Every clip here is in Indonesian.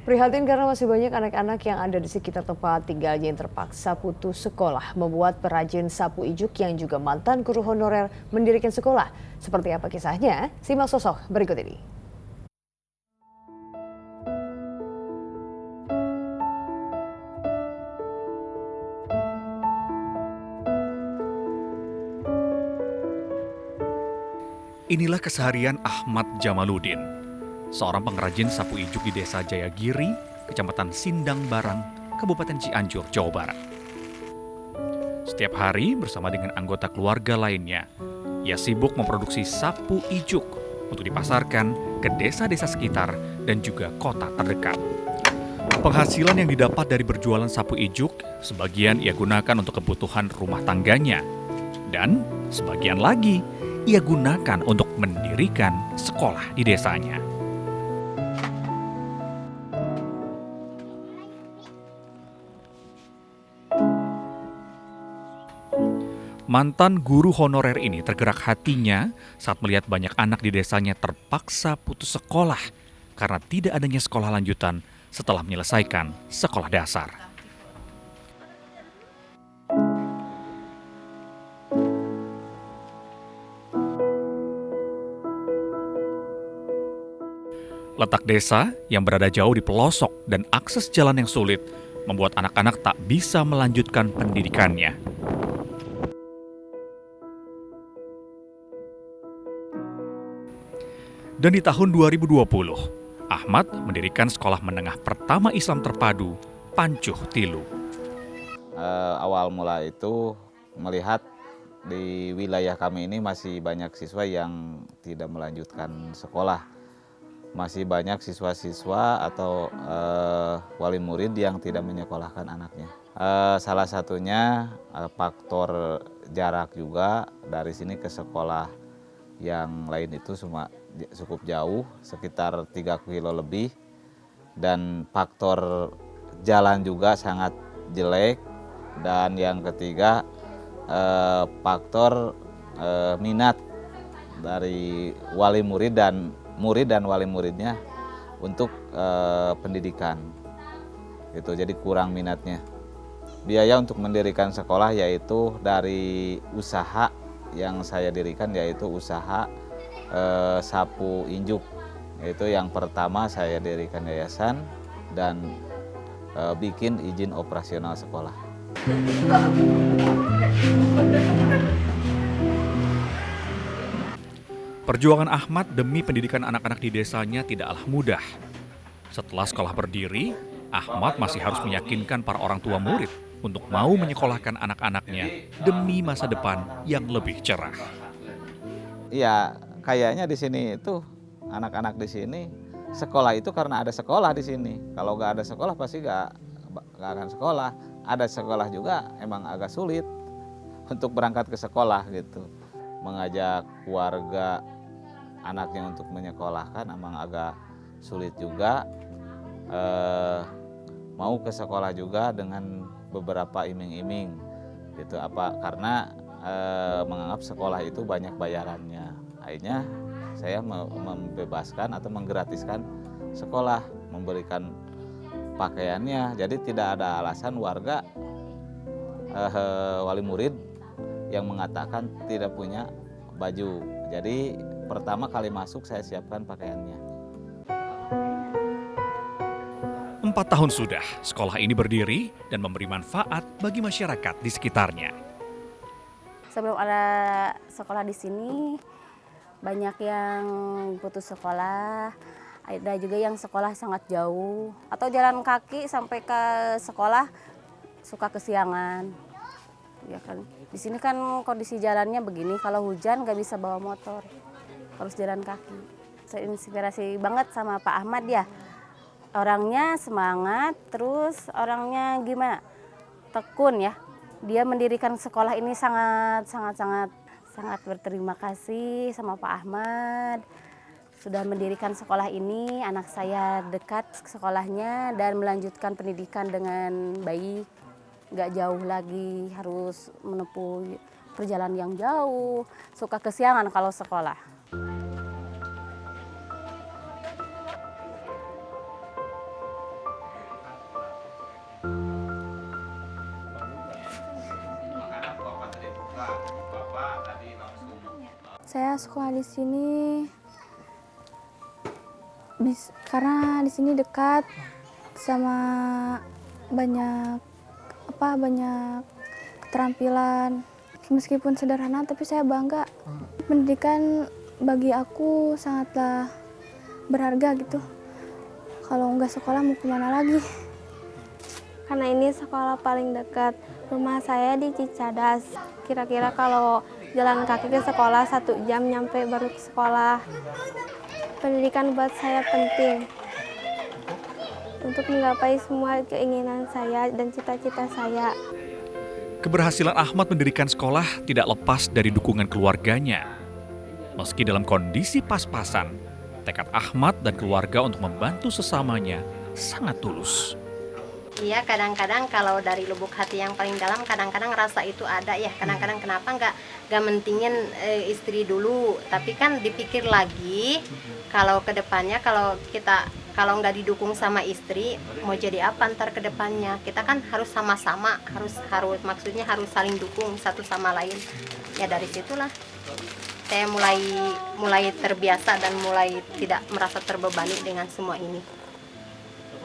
Prihatin karena masih banyak anak-anak yang ada di sekitar tempat tinggalnya yang terpaksa putus sekolah, membuat perajin sapu ijuk yang juga mantan guru honorer mendirikan sekolah. Seperti apa kisahnya? Simak sosok berikut ini. Inilah keseharian Ahmad Jamaluddin, seorang pengrajin sapu ijuk di Desa Jayagiri, Kecamatan Sindang Barang, Kabupaten Cianjur, Jawa Barat. Setiap hari bersama dengan anggota keluarga lainnya, ia sibuk memproduksi sapu ijuk untuk dipasarkan ke desa-desa sekitar dan juga kota terdekat. Penghasilan yang didapat dari berjualan sapu ijuk, sebagian ia gunakan untuk kebutuhan rumah tangganya. Dan sebagian lagi ia gunakan untuk mendirikan sekolah di desanya. Mantan guru honorer ini tergerak hatinya saat melihat banyak anak di desanya terpaksa putus sekolah karena tidak adanya sekolah lanjutan setelah menyelesaikan sekolah dasar. Letak desa yang berada jauh di pelosok dan akses jalan yang sulit membuat anak-anak tak bisa melanjutkan pendidikannya. Dan di tahun 2020, Ahmad mendirikan sekolah menengah pertama Islam terpadu, Pancuh Tilu. Awal mula itu melihat di wilayah kami ini masih banyak siswa yang tidak melanjutkan sekolah. Masih banyak siswa-siswa atau wali murid yang tidak menyekolahkan anaknya. Salah satunya faktor jarak juga, dari sini ke sekolah yang lain itu cukup jauh, sekitar 3 kilo lebih. Dan faktor jalan juga sangat jelek. Dan yang ketiga faktor minat dari wali murid dan wali muridnya untuk pendidikan. Gitu, jadi kurang minatnya. Biaya untuk mendirikan sekolah yaitu dari usaha yang saya dirikan, yaitu usaha sapu injuk. Yaitu yang pertama saya dirikan yayasan dan bikin izin operasional sekolah. Perjuangan Ahmad demi pendidikan anak-anak di desanya tidaklah mudah. Setelah sekolah berdiri, Ahmad masih harus meyakinkan para orang tua murid untuk mau menyekolahkan anak-anaknya demi masa depan yang lebih cerah. Iya, kayaknya di sini itu anak-anak di sini sekolah itu karena ada sekolah di sini. Kalau nggak ada sekolah pasti nggak akan sekolah. Ada sekolah juga emang agak sulit untuk berangkat ke sekolah gitu. Mengajak keluarga anaknya untuk menyekolahkan emang agak sulit juga. Mau ke sekolah juga dengan beberapa iming-iming gitu, karena menganggap sekolah itu banyak bayarannya. Akhirnya saya membebaskan atau menggratiskan sekolah, memberikan pakaiannya, jadi tidak ada alasan warga wali murid yang mengatakan tidak punya baju. Jadi pertama kali masuk saya siapkan pakaiannya. 4 tahun sudah sekolah ini berdiri dan memberi manfaat bagi masyarakat di sekitarnya. Sebelum ada sekolah di sini, banyak yang putus sekolah, ada juga yang sekolah sangat jauh, atau jalan kaki sampai ke sekolah suka kesiangan. Ya kan, di sini kan kondisi jalannya begini, kalau hujan nggak bisa bawa motor, harus jalan kaki. Saya inspirasi banget sama Pak Ahmad ya, orangnya semangat, terus orangnya gimana, tekun ya. Dia mendirikan sekolah ini sangat berterima kasih sama Pak Ahmad. Sudah mendirikan sekolah ini, anak saya dekat sekolahnya dan melanjutkan pendidikan dengan baik. Nggak jauh lagi harus menempuh perjalanan yang jauh, suka kesiangan kalau sekolah. saya sekolah di sini karena di sini dekat sama banyak keterampilan. Meskipun sederhana tapi saya bangga. Pendidikan bagi aku sangatlah berharga gitu. Kalau nggak sekolah mau kemana lagi? Karena ini sekolah paling dekat. Rumah saya di Cicadas. Kira-kira kalau jalan kaki ke sekolah 1 jam nyampe baru ke sekolah. Pendidikan buat saya penting untuk menggapai semua keinginan saya dan cita-cita saya. Keberhasilan Ahmad mendirikan sekolah tidak lepas dari dukungan keluarganya. Meski dalam kondisi pas-pasan, tekad Ahmad dan keluarga untuk membantu sesamanya sangat tulus. Iya, kadang-kadang kalau dari lubuk hati yang paling dalam, kadang-kadang rasa itu ada ya. Kadang-kadang kenapa nggak mentingin istri dulu, tapi kan dipikir lagi kalau ke depannya kalau nggak didukung sama istri, mau jadi apa ntar ke depannya? Kita kan harus sama-sama, harus maksudnya harus saling dukung satu sama lain. Ya dari situlah saya mulai terbiasa dan mulai tidak merasa terbebani dengan semua ini.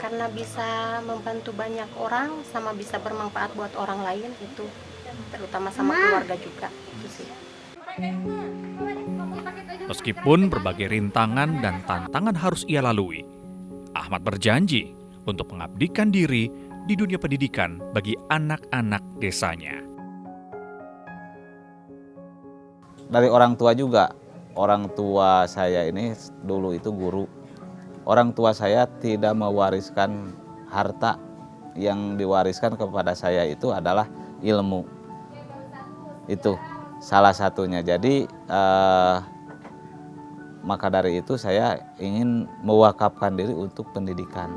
Karena bisa membantu banyak orang sama bisa bermanfaat buat orang lain itu, terutama sama keluarga juga. Itu sih. Meskipun berbagai rintangan dan tantangan harus ia lalui, Ahmad berjanji untuk mengabdikan diri di dunia pendidikan bagi anak-anak desanya. Dari orang tua juga, orang tua saya ini dulu itu guru. Orang tua saya tidak mewariskan harta, yang diwariskan kepada saya itu adalah ilmu. Itu salah satunya. Jadi maka dari itu saya ingin mewakafkan diri untuk pendidikan.